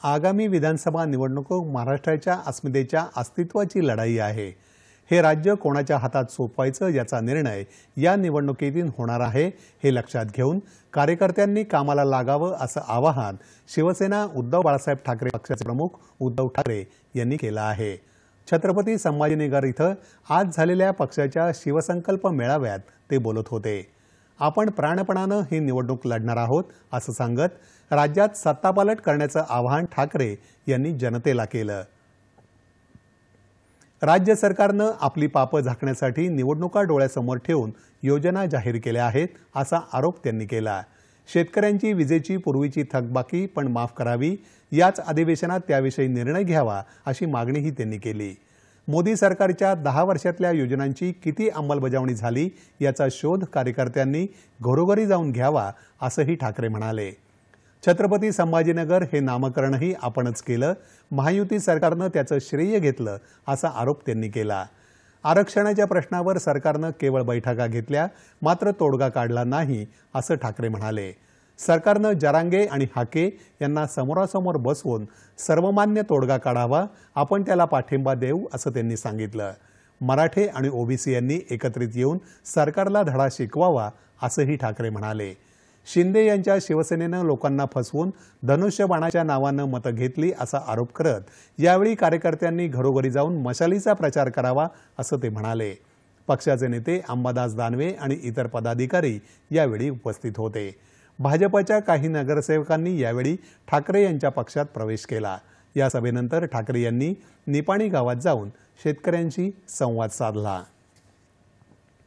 आगामी विधानसभा निवडणूक महाराष्ट्राच्या अस्मितेच्या अस्तित्वाची लढाई आहे। हे राज्य कोणाच्या हातात सोपवायचं याचा निर्णय या निवडणुकीतून होणार आहे हे लक्षात घेऊन कार्यकर्त्यांनी कामाला लागावं असं आवाहन शिवसेना उद्धव बाळासाहेब ठाकरे पक्षाचे प्रमुख उद्धव ठाकरे यांनी केलं आहे। छत्रपती संभाजीनगर इथं आज झालेल्या पक्षाच्या शिवसंकल्प मेळाव्यात ते बोलत होते। आपण प्राणपणानं ही निवडणूक लढणार आहोत असं सांगत राज्यात सत्तापालट करण्याचं आवाहन ठाकरे यांनी जनतेला केलं। राज्य सरकारनं आपली पापं झाकण्यासाठी निवडणुका डोळ्यासमोर ठेवून योजना जाहीर केल्या आहेत असा आरोप त्यांनी केला। शेतकऱ्यांची विजेची पूर्वीची थकबाकी पण माफ करावी, याच अधिवेशनात त्याविषयी निर्णय घ्यावा अशी मागणीही त्यांनी केली। मोदी सरकारच्या 10 वर्षातल्या योजनांची किती अंमलबजावणी झाली याचा शोध कार्यकर्त्यांनी घरोघरी जाऊन घ्यावा असंही ठाकरे म्हणाले। छत्रपती संभाजीनगर हे नामकरणही आपणच केलं, महायुती सरकारनं त्याचं श्रेय घेतलं असा आरोप त्यांनी केला। आरक्षणाच्या प्रश्नावर सरकारनं केवळ बैठका घेतल्या, मात्र तोडगा काढला नाही असं ठाकरे म्हणाले। सरकारनं जरांगे आणि हाके यांना समोरासमोर बसवून सर्वमान्य तोडगा काढावा, आपण त्याला पाठिंबा देऊ असं त्यांनी सांगितलं। मराठे आणि ओबीसी यांनी एकत्रित येऊन सरकारला धडा शिकवावा असंही ठाकरे म्हणाले। शिंदे यांच्या शिवसेनेनं लोकांना फसवून धनुष्यबाणाच्या नावानं मतं घेतली असा आरोप करत यावेळी कार्यकर्त्यांनी घरोघरी जाऊन मशालीचा प्रचार करावा असं ते म्हणाले। पक्षाचे नेते अंबादास दानवे आणि इतर पदाधिकारी यावेळी उपस्थित होते। भाजपच्या काही नगरसेवकांनी यावेळी ठाकरे यांच्या पक्षात प्रवेश केला। या सभेनंतर ठाकरे यांनी निपाणी गावात जाऊन शेतकऱ्यांशी संवाद साधला।